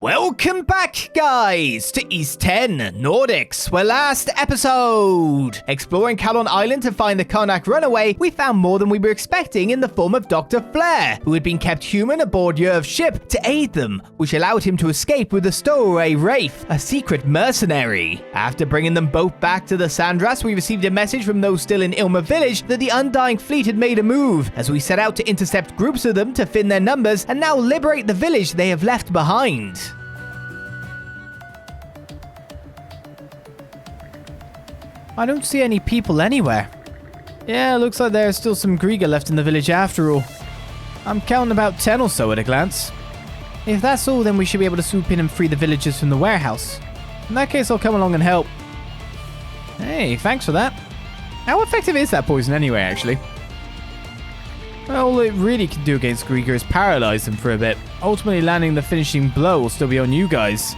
Welcome back, guys, to East 10, Nordics, where last episode, exploring Kalon Island to find the Karnak runaway, we found more than we were expecting in the form of Dr. Flair, who had been kept human aboard Yurv's ship to aid them, which allowed him to escape with the stowaway Rafe, a secret mercenary. After bringing them both back to the Sandras, we received a message from those still in Ilmer Village that the Undying fleet had made a move, as we set out to intercept groups of them to thin their numbers and now liberate the village they have left behind. I don't see any people anywhere. Yeah, looks like there's still some Greigr left in the village after all. I'm counting about 10 or so at a glance. If that's all, then we should be able to swoop in and free the villagers from the warehouse. In that case, I'll come along and help. Hey, thanks for that. How effective is that poison anyway, actually? Well, all it really can do against Greigr is paralyze them for a bit. Ultimately landing the finishing blow will still be on you guys.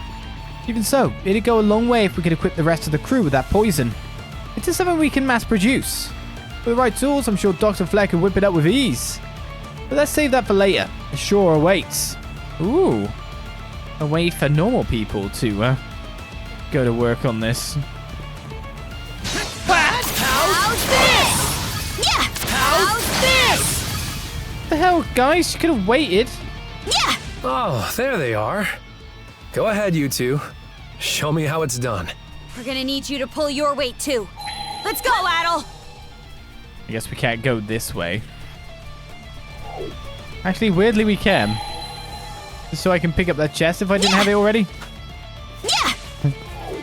Even so, it'd go a long way if we could equip the rest of the crew with that poison. It is something we can mass produce. With the right tools, I'm sure Dr. Flair can whip it up with ease. But let's save that for later. The shore awaits. Ooh. A way for normal people to go to work on this. How's this? Yeah. How's this? What the hell, guys? You could have waited. Yeah. Oh, there they are. Go ahead, you two. Show me how it's done. We're gonna need you to pull your weight too. Let's go, Adol. I guess we can't go this way. Actually, weirdly, we can. Just so I can pick up that chest if I didn't have it already. Yeah.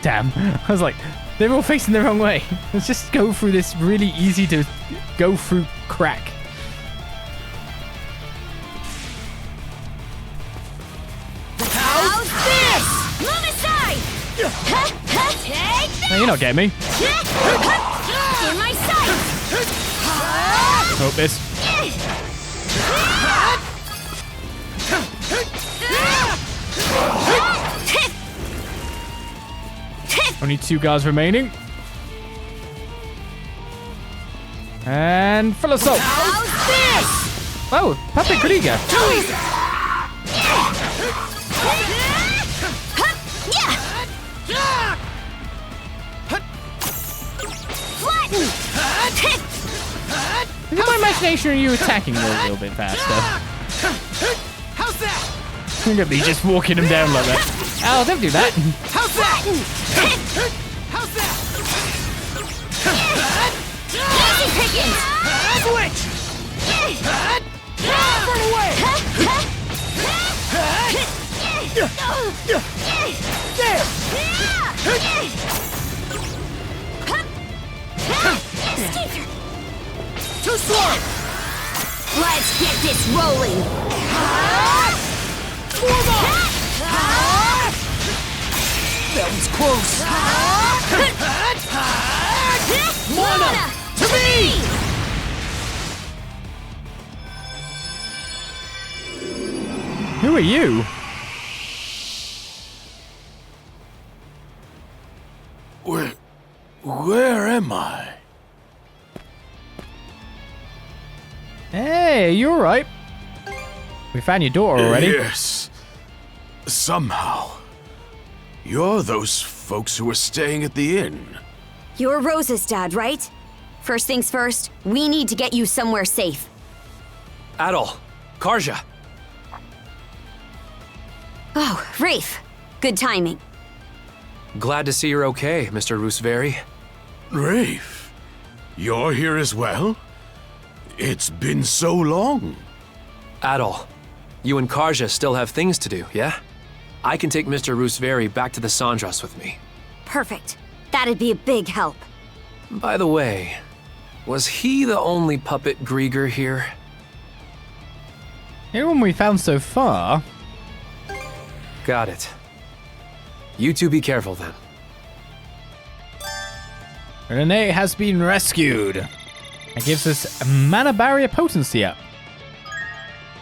Damn. I was like, they're all facing the wrong way. Let's just go through this really easy to go through crack. How's this? Move aside. Take this. No, you're not getting me. In my sight. Hope this. Only 2 guards remaining. And full assault. How's this? Oh, Puppet Greigr. Is it my imagination or are you attacking me a little bit faster? How's that? Look at me just walking him down like that. Oh, don't do that. How's that? How's that? Easy pickings. Switch! Run away! Steer. Too slow! Let's get this rolling. Form up! That was close. Mana To me! Who are you? Where am I? Hey, you alright? We found your daughter already. Yes. Somehow. You're those folks who were staying at the inn. You're Rose's dad, right? First things first, we need to get you somewhere safe. Adol, Karja. Oh, Rafe. Good timing. Glad to see you're okay, Mr. Rooseveri. Rafe, you're here as well? It's been so long. Adol, you and Karja still have things to do, yeah? I can take Mr. Rooseveri back to the Sandras with me. Perfect. That'd be a big help. By the way, was he the only Puppet Greigr here? Everyone we found so far. Got it. You two be careful then. René has been rescued. That gives us a mana barrier potency up.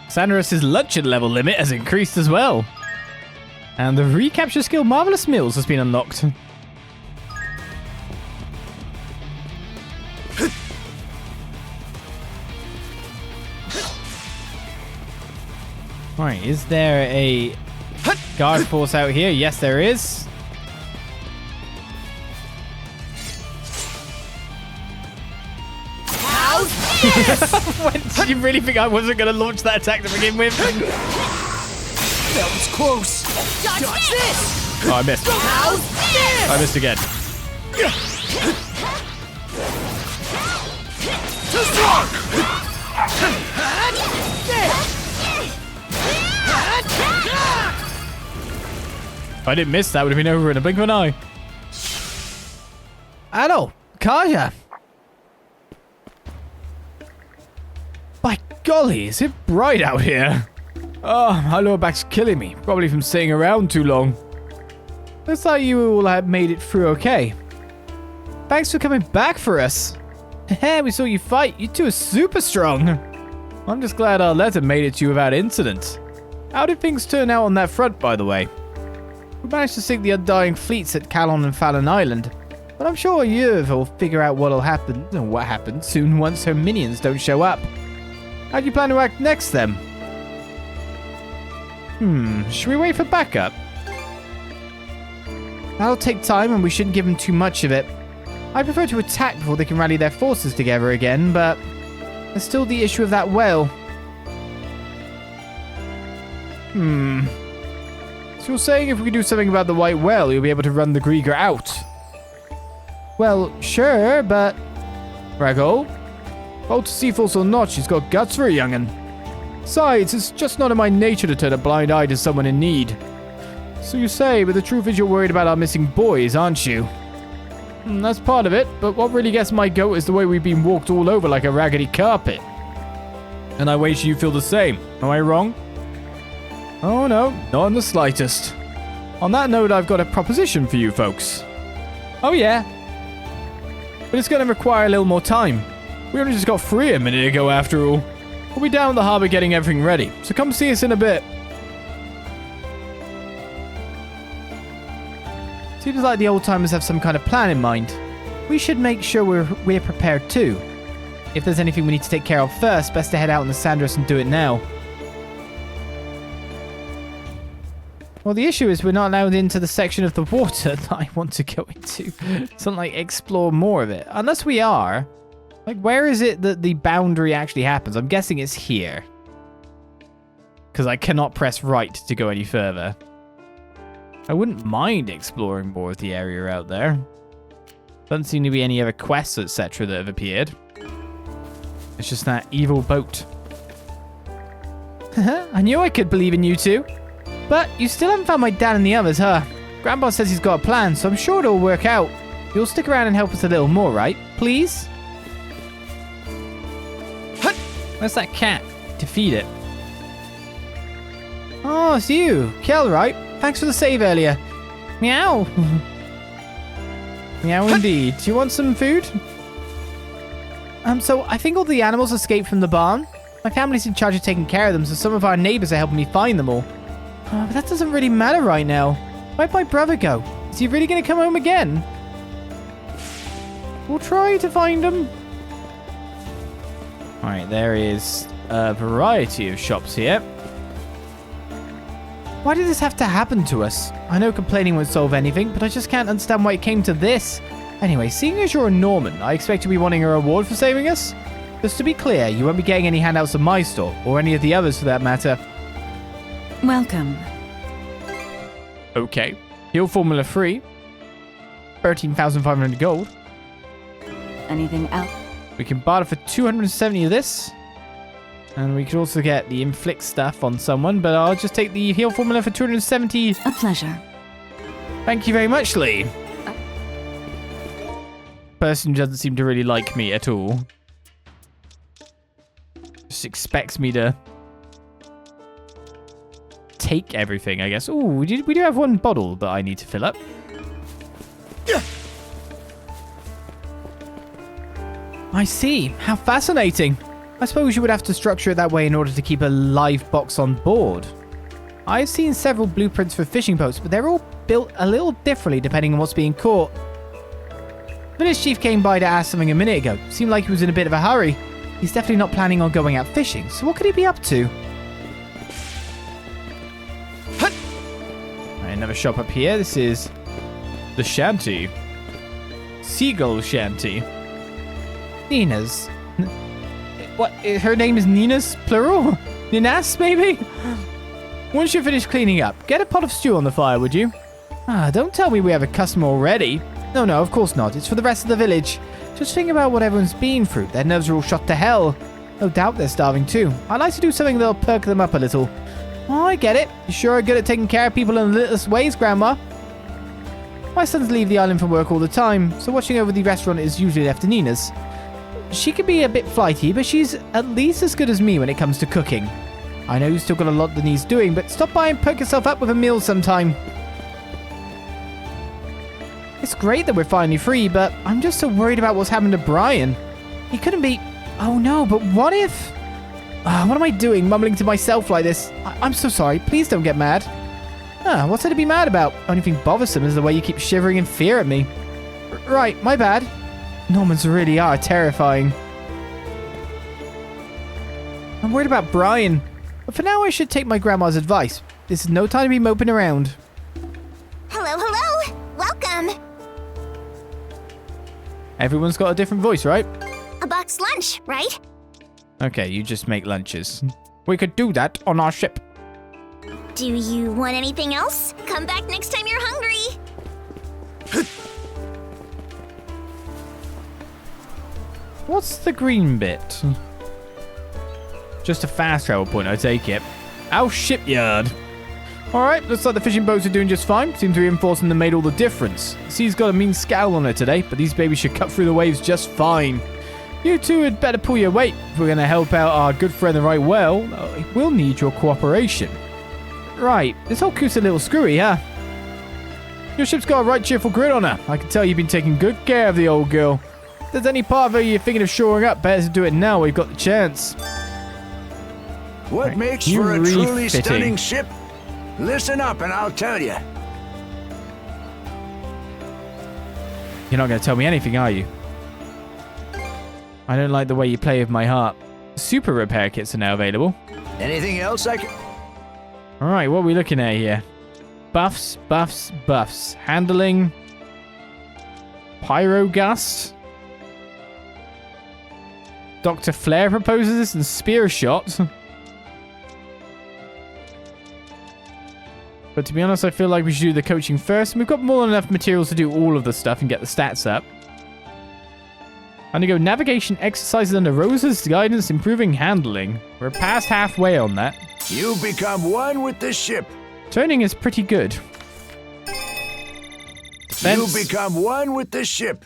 Sandras' luncheon level limit has increased as well. And the recapture skill Marvelous Meals has been unlocked. Right, is there a guard force out here? Yes, there is. Did you really think I wasn't going to launch that attack to begin with? That was close. Dodge this! Oh, I missed. How's this? I missed again. Too strong. If I didn't miss, that would have been over in a blink of an eye. Adol, Kaja. By golly, is it bright out here? Oh, my lower back's killing me. Probably from staying around too long. Looks like you all have made it through okay. Thanks for coming back for us. Heh, we saw you fight. You two are super strong. I'm just glad our letter made it to you without incident. How did things turn out on that front, by the way? We managed to sink the Undying fleets at Calon and Fallon Island, but I'm sure Yerv will figure out what'll happen, or what happened soon once her minions don't show up. How do you plan to act next, then? Should we wait for backup? That'll take time and we shouldn't give them too much of it. I prefer to attack before they can rally their forces together again, but there's still the issue of that whale. So you're saying if we do something about the white whale, you'll be able to run the Greigr out? Well, sure, but... Ragol? Balta Seaforce or not, she's got guts for a young'un. Besides, it's just not in my nature to turn a blind eye to someone in need. So you say, but the truth is you're worried about our missing boys, aren't you? That's part of it, but what really gets my goat is the way we've been walked all over like a raggedy carpet. And I wager you feel the same. Am I wrong? Oh no, not in the slightest. On that note, I've got a proposition for you folks. Oh yeah? But it's going to require a little more time. We only just got free a minute ago after all. We'll be down in the harbour getting everything ready, so come see us in a bit. Seems like the old timers have some kind of plan in mind. We should make sure we're prepared too. If there's anything we need to take care of first, best to head out in the Sandras and do it now. Well, the issue is we're not allowed into the section of the water that I want to go into. So, like, explore more of it. Unless we are. Like, where is it that the boundary actually happens? I'm guessing it's here. Because I cannot press right to go any further. I wouldn't mind exploring more of the area out there. Doesn't seem to be any other quests, etc. that have appeared. It's just that evil boat. I knew I could believe in you two. But you still haven't found my dad and the others, huh? Grandpa says he's got a plan, so I'm sure it'll work out. You'll stick around and help us a little more, right? Please? Where's that cat? To feed it. Oh, it's you. Kel, right? Thanks for the save earlier. Meow. Meow indeed. Do you want some food? So I think all the animals escaped from the barn. My family's in charge of taking care of them, so some of our neighbors are helping me find them all. But that doesn't really matter right now. Where'd my brother go? Is he really going to come home again? We'll try to find him. Alright, there is a variety of shops here. Why did this have to happen to us? I know complaining won't solve anything, but I just can't understand why it came to this. Anyway, seeing as you're a Norman, I expect you'll be wanting a reward for saving us? Just to be clear, you won't be getting any handouts at my store, or any of the others for that matter. Welcome. Okay. Heal formula free. 13,500 gold. Anything else? We can barter for 270 of this. And we could also get the inflict stuff on someone, but I'll just take the heal formula for 270. A pleasure. Thank you very much, Lee. Person who doesn't seem to really like me at all. Just expects me to take everything, I guess. Oh, we do have one bottle that I need to fill up. I see. How fascinating. I suppose you would have to structure it that way in order to keep a live box on board. I've seen several blueprints for fishing boats, but they're all built a little differently depending on what's being caught. Village chief came by to ask something a minute ago. Seemed like he was in a bit of a hurry. He's definitely not planning on going out fishing, so what could he be up to? have a shop up here. This is the shanty. Seagull shanty. Nina's. What? Her name is Nina's, plural? Ninas, maybe? Once you're finished cleaning up, get a pot of stew on the fire, would you? Don't tell me we have a customer already. No, of course not. It's for the rest of the village. Just think about what everyone's been through. Their nerves are all shot to hell. No doubt they're starving too. I'd like to do something that'll perk them up a little. Oh, I get it. You sure are good at taking care of people in the littlest ways, Grandma. My sons leave the island for work all the time, so watching over the restaurant is usually left to Nina's. She can be a bit flighty, but she's at least as good as me when it comes to cooking. I know you've still got a lot that needs doing, but stop by and perk yourself up with a meal sometime. It's great that we're finally free, but I'm just so worried about what's happened to Brian. He couldn't be... Oh no, but what if... what am I doing, mumbling to myself like this? I'm so sorry. Please don't get mad. What's there to be mad about? Only thing bothersome is the way you keep shivering in fear at me. Right, my bad. Normans really are terrifying. I'm worried about Brian. But for now, I should take my grandma's advice. This is no time to be moping around. Hello. Welcome. Everyone's got a different voice, right? A box lunch, right? Okay, you just make lunches. We could do that on our ship. Do you want anything else? Come back next time you're hungry. What's the green bit? Just a fast travel point, I take it. Our shipyard. Alright, looks like the fishing boats are doing just fine. Seems to reinforcing them made all the difference. The sea's got a mean scowl on it today, but these babies should cut through the waves just fine. You two had better pull your weight. If we're going to help out our good friend the right well, we'll need your cooperation. Right, this whole coot's a little screwy, huh? Your ship's got a right cheerful grin on her. I can tell you've been taking good care of the old girl. If there's any part of her you're thinking of shoring up, better to do it now while you've got the chance. What Right, makes you for a truly refitting. stunning ship? Listen up and I'll tell you. You're not going to tell me anything, are you? I don't like the way you play with my heart. Super repair kits are now available. Anything else I can... Alright, what are we looking at here? Buffs. Handling. Pyrogust. Dr. Flare proposes this and Spear Shot. But to be honest, I feel like we should do the coaching first. And we've got more than enough materials to do all of the stuff and get the stats up. Undergo navigation exercises under Rosa's guidance, improving handling. We're past halfway on that. You become one with the ship. Turning is pretty good. Fence. You become one with the ship.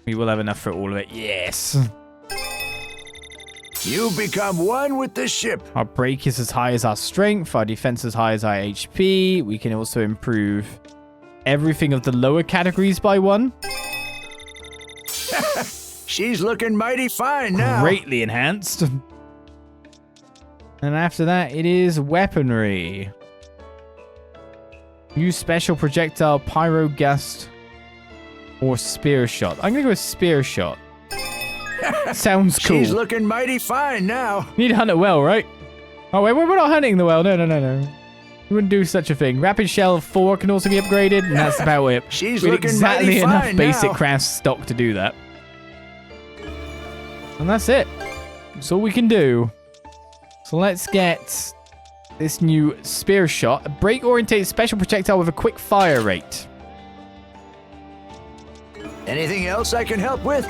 We will have enough for all of it. Yes. You become one with the ship. Our break is as high as our strength. Our defense as high as our HP. We can also improve everything of the lower categories by 1. She's looking mighty fine now. Greatly enhanced. And after that, it is weaponry. Use special projectile, pyrogust, or spear shot. I'm gonna go with spear shot. Sounds cool. She's looking mighty fine now. Need to hunt it well, right? Oh wait, we're not hunting the well. No. We wouldn't do such a thing. Rapid shell 4 can also be upgraded, and that's about it. She's We had looking exactly mighty enough fine basic now. craft stock to do that. And that's it. That's all we can do. So let's get this new spear shot. A break-orientated special projectile with a quick fire rate. Anything else I can help with?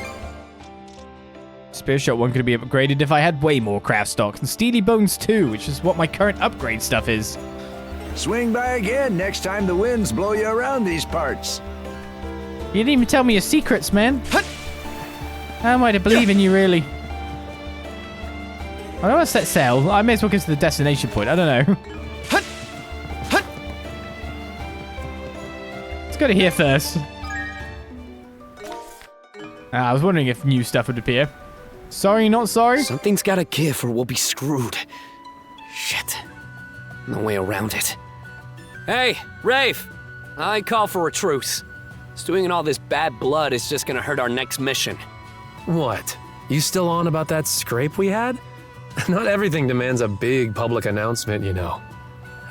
Spear shot 1 could be upgraded if I had way more craft stock. And Steely Bones 2, which is what my current upgrade stuff is. Swing by again next time the winds blow you around these parts. You didn't even tell me your secrets, man. How am I to believe in you, really? I don't want to set sail. I may as well get to the destination point. I don't know. Let's go to here first. I was wondering if new stuff would appear. Sorry, not sorry. Something's gotta give or we'll be screwed. Shit. No way around it. Hey, Rafe! I call for a truce. Stewing in all this bad blood is just gonna hurt our next mission. What? You still on about that scrape we had? Not everything demands a big public announcement, you know.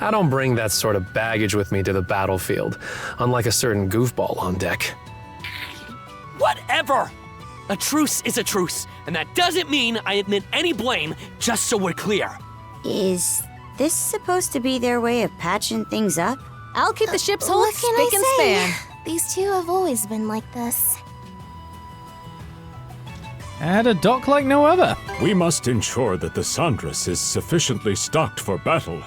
I don't bring that sort of baggage with me to the battlefield, unlike a certain goofball on deck. Whatever! A truce is a truce, and that doesn't mean I admit any blame, just so we're clear. Is this supposed to be their way of patching things up? I'll keep the ship's hold What can spick and I span. say? These two have always been like this. And a dock like no other. We must ensure that the Sandras is sufficiently stocked for battle.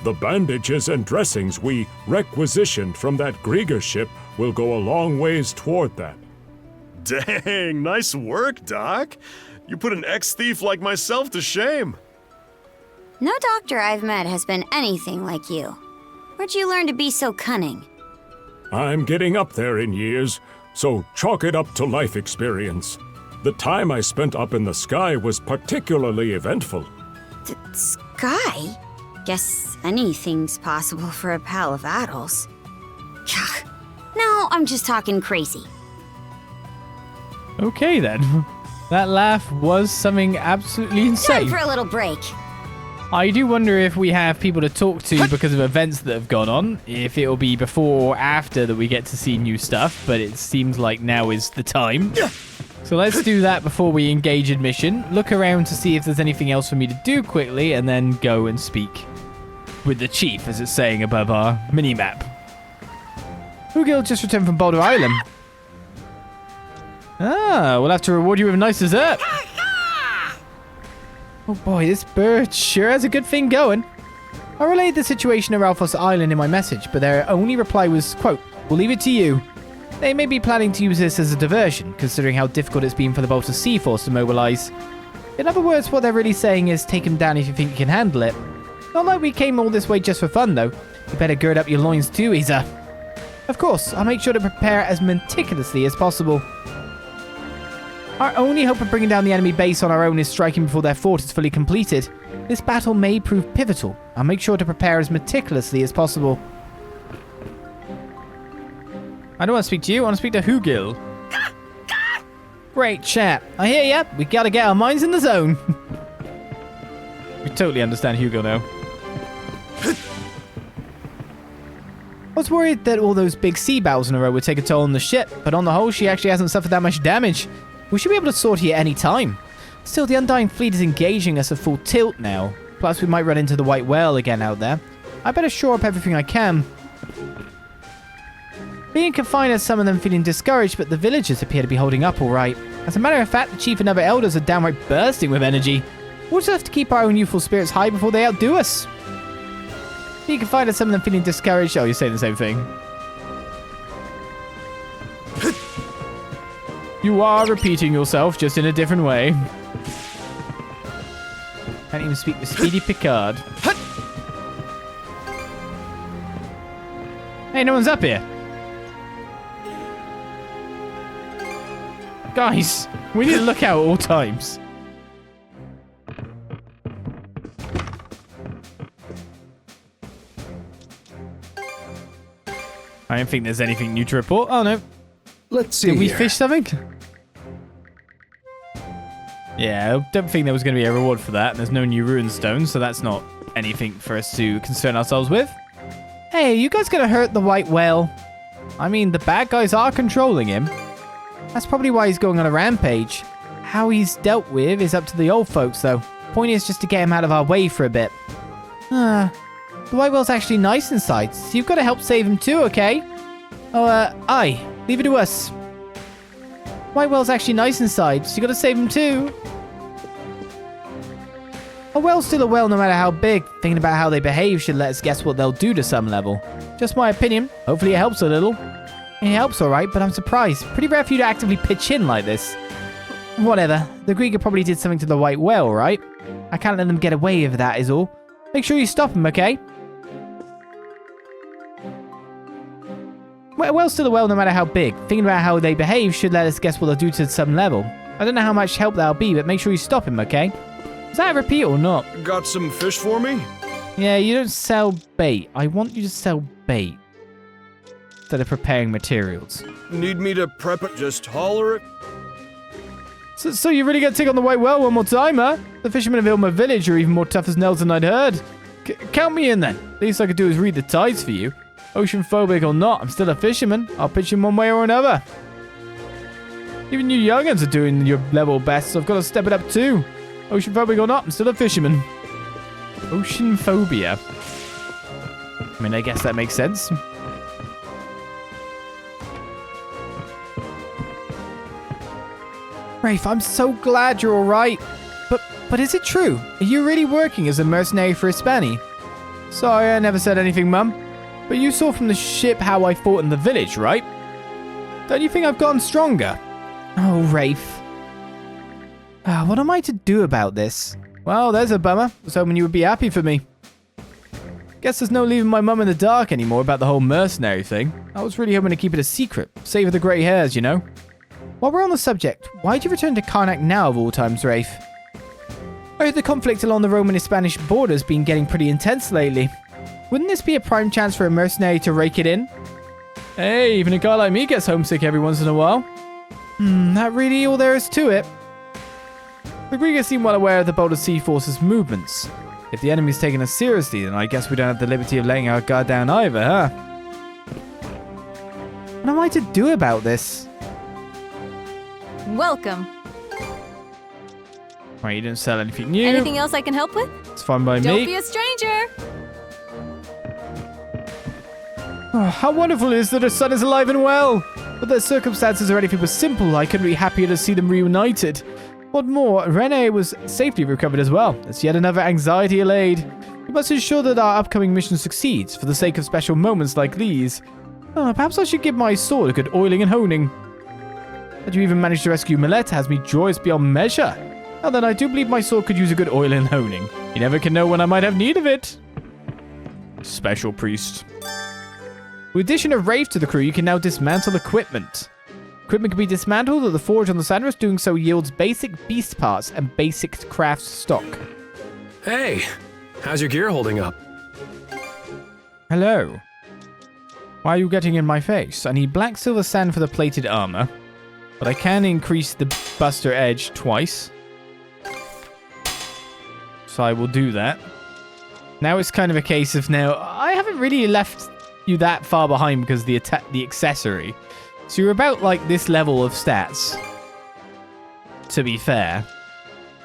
The bandages and dressings we requisitioned from that Greigr ship will go a long ways toward that. Dang, nice work, Doc. You put an ex-thief like myself to shame. No doctor I've met has been anything like you. Where'd you learn to be so cunning? I'm getting up there in years, so chalk it up to life experience. The time I spent up in the sky was particularly eventful. The sky? Guess anything's possible for a pal of Adol's. No, I'm just talking crazy. Okay then. That laugh was something absolutely insane. Time for a little break. I do wonder if we have people to talk to because of events that have gone on, if it'll be before or after that we get to see new stuff, but it seems like now is the time. So let's do that before we engage in mission, look around to see if there's anything else for me to do quickly, and then go and speak with the chief, as it's saying above our mini-map. Hugil just returned from Boulder Island. Ah, we'll have to reward you with a nice dessert. Oh boy, this bird sure has a good thing going. I relayed the situation at Ralphos Island in my message, but their only reply was, quote, "We'll leave it to you." They may be planning to use this as a diversion, considering how difficult it's been for the Balta Seaforce to mobilize. In other words, what they're really saying is take him down if you think you can handle it. Not like we came all this way just for fun, though. You better gird up your loins too, Isa. Of course, I'll make sure to prepare as meticulously as possible. Our only hope of bringing down the enemy base on our own is striking before their fort is fully completed. This battle may prove pivotal. I'll make sure to prepare as meticulously as possible. I don't want to speak to you, I want to speak to Hugil. Great chat. I hear ya. We gotta get our minds in the zone. We totally understand Hugil now. I was worried that all those big sea battles in a row would take a toll on the ship, but on the whole, she actually hasn't suffered that much damage. We should be able to sort here any time. Still, the Undying Fleet is engaging us at full tilt now. Plus, we might run into the White Whale again out there. I better shore up everything I can. Being confined has some of them feeling discouraged, but the villagers appear to be holding up alright. As a matter of fact, the chief and other elders are downright bursting with energy. We'll just have to keep our own youthful spirits high before they outdo us. Being confined has some of them feeling discouraged. Oh, you're saying the same thing. You are repeating yourself, just in a different way. Can't even speak with Speedy Picard. Hey, no one's up here. Guys, we need to look out at all times. I don't think there's anything new to report. Oh, no. Let's see. Did we here. fish something? Yeah, I don't think there was going to be a reward for that. There's no new rune stones, so that's not anything for us to concern ourselves with. Hey, you guys gonna hurt the White Whale? I mean, the bad guys are controlling him. That's probably why he's going on a rampage. How he's dealt with is up to the old folks, though. Point is just to get him out of our way for a bit. The White Whale's actually nice inside, so you've got to help save him too, okay? Oh, aye. Leave it to us. White Whale's actually nice inside, so you got to save him too. A whale's still a whale no matter how big. Thinking about how they behave should let us guess what they'll do to some level. Just my opinion. Hopefully it helps a little. It helps alright, but I'm surprised. Pretty rare for you to actively pitch in like this. Whatever. The Greigr probably did something to the White Whale, right? I can't let them get away with that is all. Make sure you stop them, okay? A whale's still a whale no matter how big. Thinking about how they behave should let us guess what they'll do to some level. I don't know how much help that'll be, but make sure you stop him, okay? Is that a repeat or not? Got some fish for me? Yeah, you don't sell bait. I want you to sell bait instead of preparing materials. Need me to prep it? Just holler it. So you really gonna take on the white whale one more time, huh? The fishermen of Ilmer Village are even more tough as nails than I'd heard. Count me in then. Least I could do is read the tides for you. Ocean phobic or not, I'm still a fisherman. I'll pitch in one way or another. Even you young'uns are doing your level best, so I've got to step it up too. Ocean phobic or not, I'm still a fisherman. Ocean phobia. I mean, I guess that makes sense. Rafe, I'm so glad you're alright. But is it true? Are you really working as a mercenary for Hispani? Sorry, I never said anything, Mum. But you saw from the ship how I fought in the village, right? Don't you think I've gotten stronger? Oh, Rafe. What am I to do about this? Well, there's a bummer. I was hoping you would be happy for me. Guess there's no leaving my mum in the dark anymore about the whole mercenary thing. I was really hoping to keep it a secret. Save the grey hairs, you know? While we're on the subject, why'd you return to Karnak now of all times, Rafe? I heard the conflict along the Roman and Spanish border's been getting pretty intense lately. Wouldn't this be a prime chance for a mercenary to rake it in? Hey, even a guy like me gets homesick every once in a while. That really all there is to it. The Greigr seem well aware of the Balta Seaforce's movements. If the enemy's taking us seriously, then I guess we don't have the liberty of letting our guard down either, huh? What am I to do about this? Welcome. Right, you didn't sell anything new. Anything else I can help with? It's fine by Don't me. be a stranger. Oh, how wonderful it is that her son is alive and well. But the circumstances are anything but simple. I couldn't be happier to see them reunited. What more, René was safely recovered as well. It's yet another anxiety allayed. We must ensure that our upcoming mission succeeds for the sake of special moments like these. Perhaps I should give my sword a good oiling and honing. That you even managed to rescue Millet has me joyous beyond measure. Now then, I do believe my sword could use a good oiling and honing. You never can know when I might have need of it. Special priest. With the addition of Rafe to the crew, you can now dismantle equipment. Equipment can be dismantled at the forge on the Sandras. Doing so yields basic beast parts and basic craft stock. Hey, how's your gear holding up? Hello. Why are you getting in my face? I need black silver sand for the plated armor, but I can increase the buster edge twice. So I will do that. Now it's kind of a case of I haven't really left you that far behind because the accessory. So you're about like this level of stats. To be fair,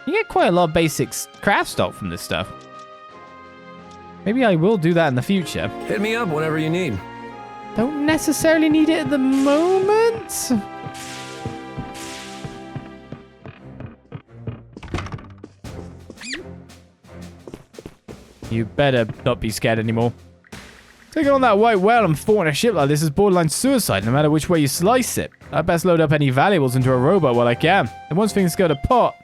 you get quite a lot of basic craft stock from this stuff. Maybe I will do that in the future. Hit me up whenever you need. Don't necessarily need it at the moment. You better not be scared anymore. Taking on that white whale and thwarting a ship like this is borderline suicide, no matter which way you slice it. I best load up any valuables into a rowboat while I can. And once things go to pot...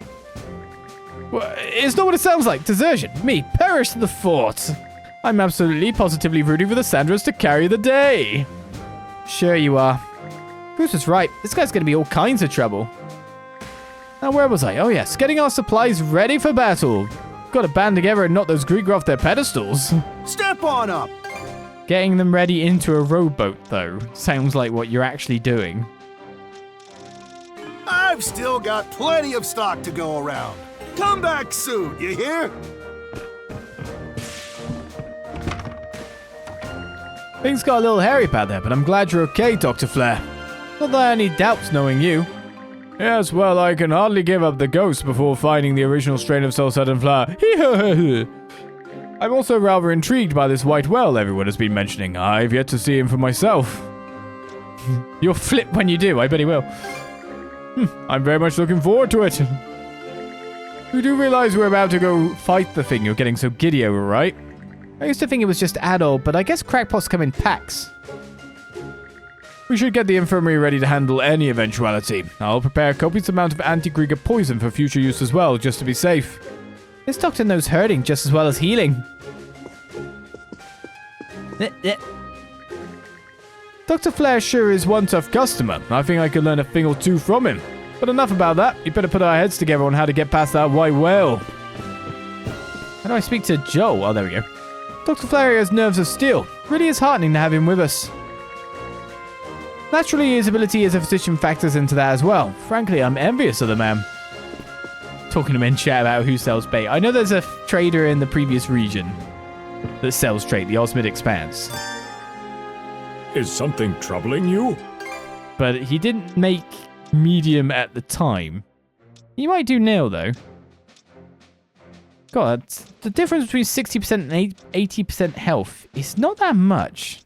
Well, it's not what it sounds like. Desertion. Me. Perish the fort. I'm absolutely, positively rooting for the Sandras to carry the day. Sure you are. Bruce was right. This guy's going to be all kinds of trouble. Now, where was I? Oh, yes. Getting our supplies ready for battle. Got to band together and knock those Greigr off their pedestals. Step on up! Getting them ready into a rowboat, though, sounds like what you're actually doing. I've still got plenty of stock to go around. Come back soon, you hear? Things got a little hairy about there, but I'm glad you're okay, Dr. Flair. Not that I have any doubts knowing you. Yes, well, I can hardly give up the ghost before finding the original strain of Celceta and flour. I'm also rather intrigued by this white whale everyone has been mentioning. I've yet to see him for myself. You'll flip when you do, I bet he will. I'm very much looking forward to it. You do realize we're about to go fight the thing you're getting so giddy over, right? I used to think it was just Adol, but I guess crackpots come in packs. We should get the infirmary ready to handle any eventuality. I'll prepare a copious amount of anti-Greigr poison for future use as well, just to be safe. This doctor knows hurting just as well as healing. Dr. Flair sure is one tough customer. I think I could learn a thing or two from him. But enough about that. You better put our heads together on how to get past that white whale. How do I speak to Joe? Oh, there we go. Dr. Flair has nerves of steel. Really is heartening to have him with us. Naturally, his ability as a physician factors into that as well. Frankly, I'm envious of the man. talking to men chat about who sells bait. I know there's a trader in the previous region that sells trait, the Osmid Expanse. Is something troubling you? But he didn't make medium at the time. He might do now, though. God, the difference between 60% and 80% health is not that much.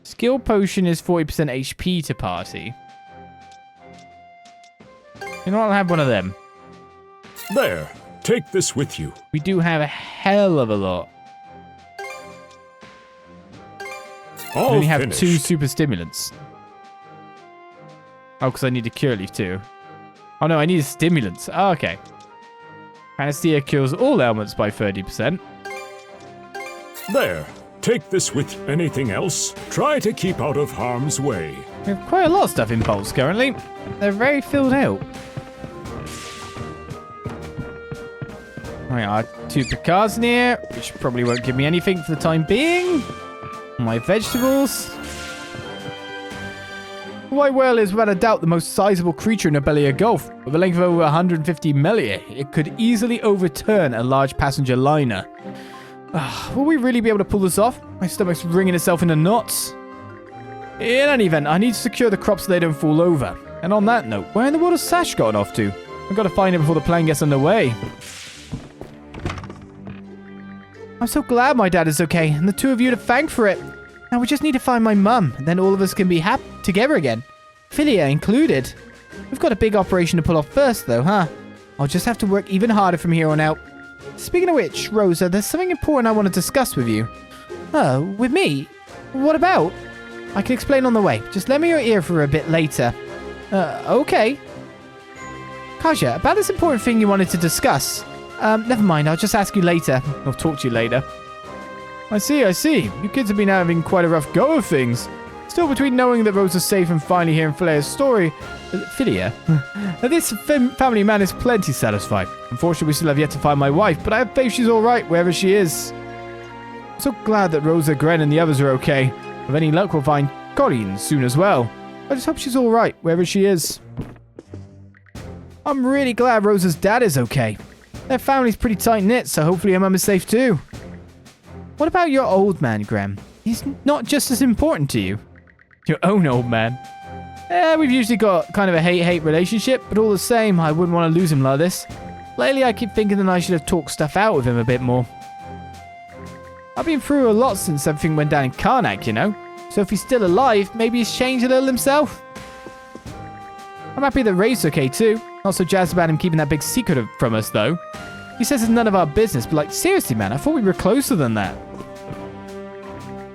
Skill potion is 40% HP to party. You know what? I'll have one of them. There, take this with you. We do have a hell of a lot. We only have finished. 2 super stimulants. Oh, because I need a cure leaf too. Oh no, I need a stimulant. Oh, okay. Panacea cures all ailments by 30%. There, take this with you. Anything else? Try to keep out of harm's way. We have quite a lot of stuff in Pulse currently. They're very filled out. Right, our 2 Picards in here, which probably won't give me anything for the time being. My vegetables. White whale is without a doubt the most sizable creature in Obelia Gulf. With a length of over 150 millia, it could easily overturn a large passenger liner. Will we really be able to pull this off? My stomach's wringing itself into knots. In any event, I need to secure the crops so they don't fall over. And on that note, where in the world has Sash gotten off to? I've got to find him before the plan gets underway. I'm so glad my dad is okay, and the 2 of you to thank for it. Now we just need to find my mum, and then all of us can be happy together again. Philia included. We've got a big operation to pull off first, though, huh? I'll just have to work even harder from here on out. Speaking of which, Rosa, there's something important I want to discuss with you. With me? What about? I can explain on the way. Just lend me your ear for a bit later. Okay. Kaja, about this important thing you wanted to discuss. Never mind, I'll just ask you later. I'll talk to you later. I see. You kids have been having quite a rough go of things. Still, between knowing that Rosa's safe and finally hearing Philia's story... Philia? This family man is plenty satisfied. Unfortunately, we still have yet to find my wife, but I have faith she's alright wherever she is. I'm so glad that Rosa, Gren, and the others are okay. With any luck, we'll find Colleen soon as well. I just hope she's alright wherever she is. I'm really glad Rosa's dad is okay. Their family's pretty tight-knit, so hopefully her mum is safe too. What about your old man, Graham? He's not just as important to you. Your own old man. We've usually got kind of a hate-hate relationship, but all the same, I wouldn't want to lose him like this. Lately, I keep thinking that I should have talked stuff out with him a bit more. I've been through a lot since everything went down in Karnak, you know? So if he's still alive, maybe he's changed a little himself. I'm happy that Ray's okay too. Not so jazzed about him keeping that big secret from us, though. He says it's none of our business, but like, seriously, man, I thought we were closer than that.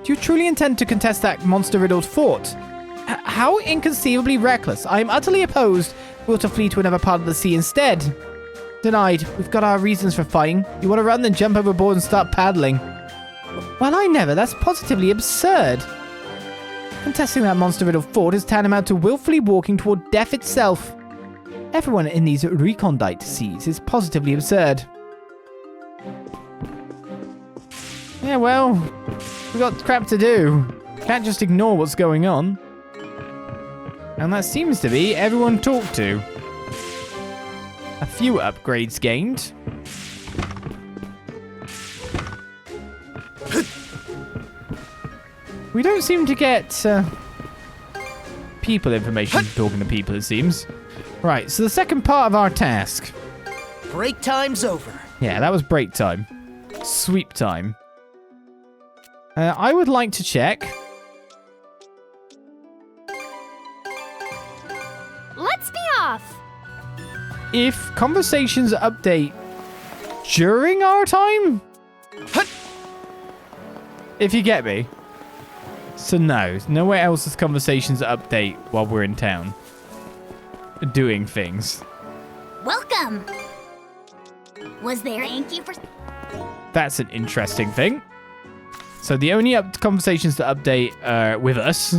Do you truly intend to contest that monster-riddled fort? How inconceivably reckless. I am utterly opposed. We'll to flee to another part of the sea instead. Denied. We've got our reasons for fighting. You want to run, then jump overboard and start paddling. Well, I never. That's positively absurd. Contesting that monster-riddled fort is tantamount to willfully walking toward death itself. Everyone in these recondite seas is positively absurd. Yeah, well, we got crap to do. Can't just ignore what's going on. And that seems to be everyone talked to. A few upgrades gained. We don't seem to get people information talking to people, it seems. Right, so the second part of our task. Break time's over. Yeah, that was break time. Sweep time. I would like to check. Let's be off. If conversations update during our time? If you get me. So no, nowhere else is conversations update while we're in town. Doing things. Welcome. Was there Anki for... That's an interesting thing. So the only conversations to update are with us.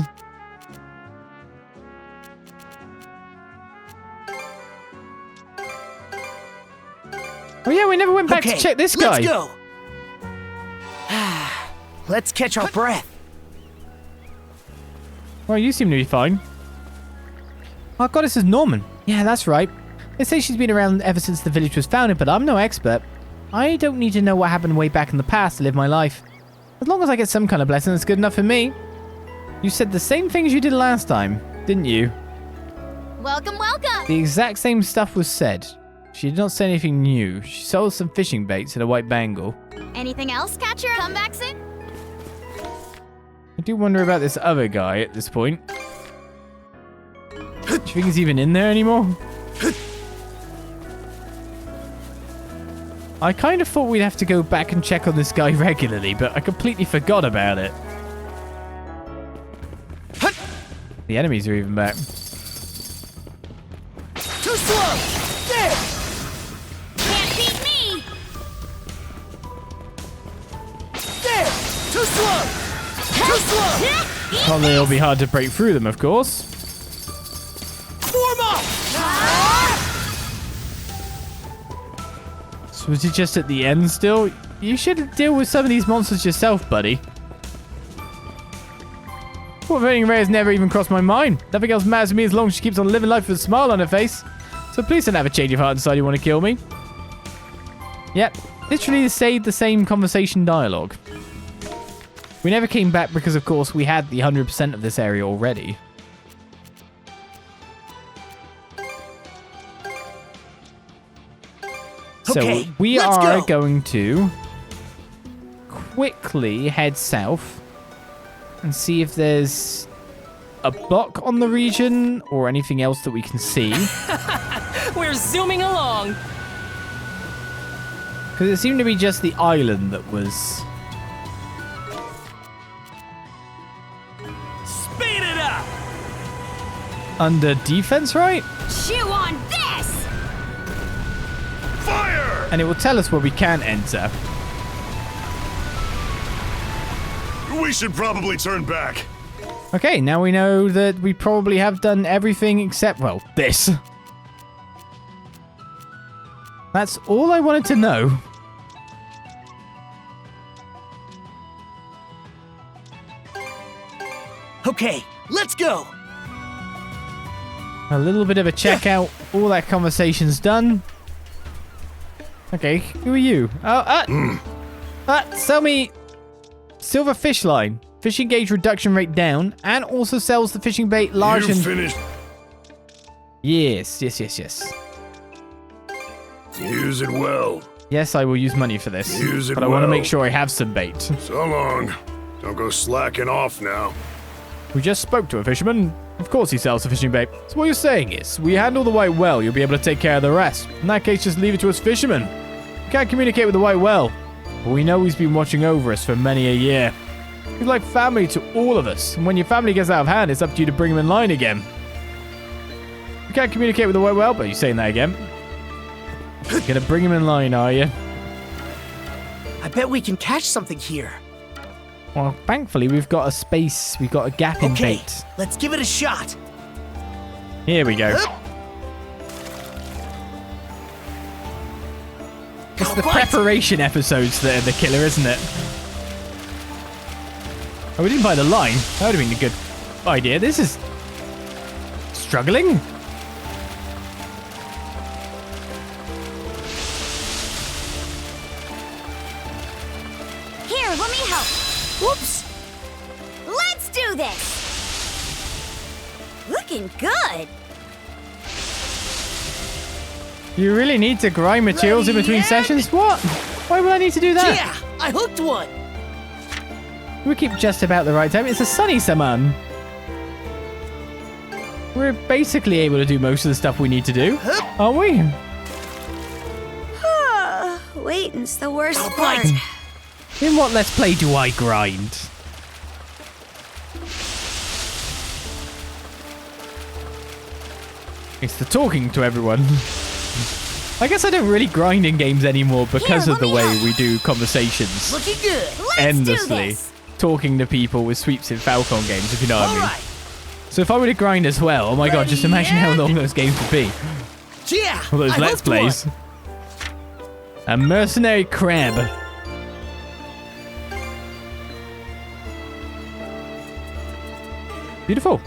Oh yeah, we never went back to check this guy. Let's go. Let's catch our breath. Well, you seem to be fine. Oh god, this is Norman. Yeah, that's right. They say she's been around ever since the village was founded, but I'm no expert. I don't need to know what happened way back in the past to live my life. As long as I get some kind of blessing, that's good enough for me. You said the same thing as you did last time, didn't you? Welcome, welcome! The exact same stuff was said. She did not say anything new. She sold some fishing baits and a white bangle. Anything else, Catcher? Come back soon? I do wonder about this other guy at this point. Do you think he's even in there anymore? I kind of thought we'd have to go back and check on this guy regularly, but I completely forgot about it. The enemies are even back. Too slow! There! Can't beat me! There! Too slow! Too slow! Probably it'll be hard to break through them, of course. Form up! So was he just at the end still? You should deal with some of these monsters yourself, buddy. Cultivating Ray has never even crossed my mind. Nothing else matters to me as long as she keeps on living life with a smile on her face. So please don't have a change of heart and decide you want to kill me. Yep, literally stayed the same conversation dialogue. We never came back because, of course, we had the 100% of this area already. Okay, so we let's are go. going to quickly head south and see if there's a block on the region or anything else that we can see. We're zooming along. Because it seemed to be just the island that was... Speed it up! under defense, right? Chew on this! Fire! And it will tell us where we can enter. We should probably turn back. Okay, now we know that we probably have done everything except, well, this. That's all I wanted to know. Okay, let's go. A little bit of a check out. All that conversation's done. Okay, who are you? Sell me silver fish line. Fishing gauge reduction rate down, and also sells the fishing bait large and... finished. Yes. Use it well. Yes, I will use money for this. Use it but I want to well. make sure I have some bait. So long. Don't go slacking off now. We just spoke to a fisherman. Of course he sells the fishing bait. So what you're saying is, we handle the white well, you'll be able to take care of the rest. In that case, just leave it to us fishermen. We can't communicate with the white well, but we know he's been watching over us for many a year. He's like family to all of us, and when your family gets out of hand, it's up to you to bring him in line again. You can't communicate with the white well, but you're saying that again. You're gonna bring him in line, are you? I bet we can catch something here. Well, thankfully, we've got a space, we've got a gap in Okay, bait. let's give it a shot. Here we go. It's the preparation episodes that are the killer, isn't it? Oh, we didn't buy the line. That would have been a good idea. This is... struggling? Here, let me help. Whoops. Let's do this! Looking good. You really need to grind materials in between sessions? What? Why would I need to do that? Yeah, I hooked one. We keep just about the right time. It's a sunny summon. We're basically able to do most of the stuff we need to do, aren't we? Waiting's the worst I'll part. bite. In what Let's Play do I grind? It's the talking to everyone. I guess I don't really grind in games anymore because Here, of the let me way help. we do conversations Looking good. Let's do endlessly. this. Talking to people with sweeps in Falcom games, if you know what I All mean. right. So if I were to grind as well, oh my god, just imagine how long those games would be. Yeah, All those I Let's hooked Plays. one. A mercenary crab. Beautiful.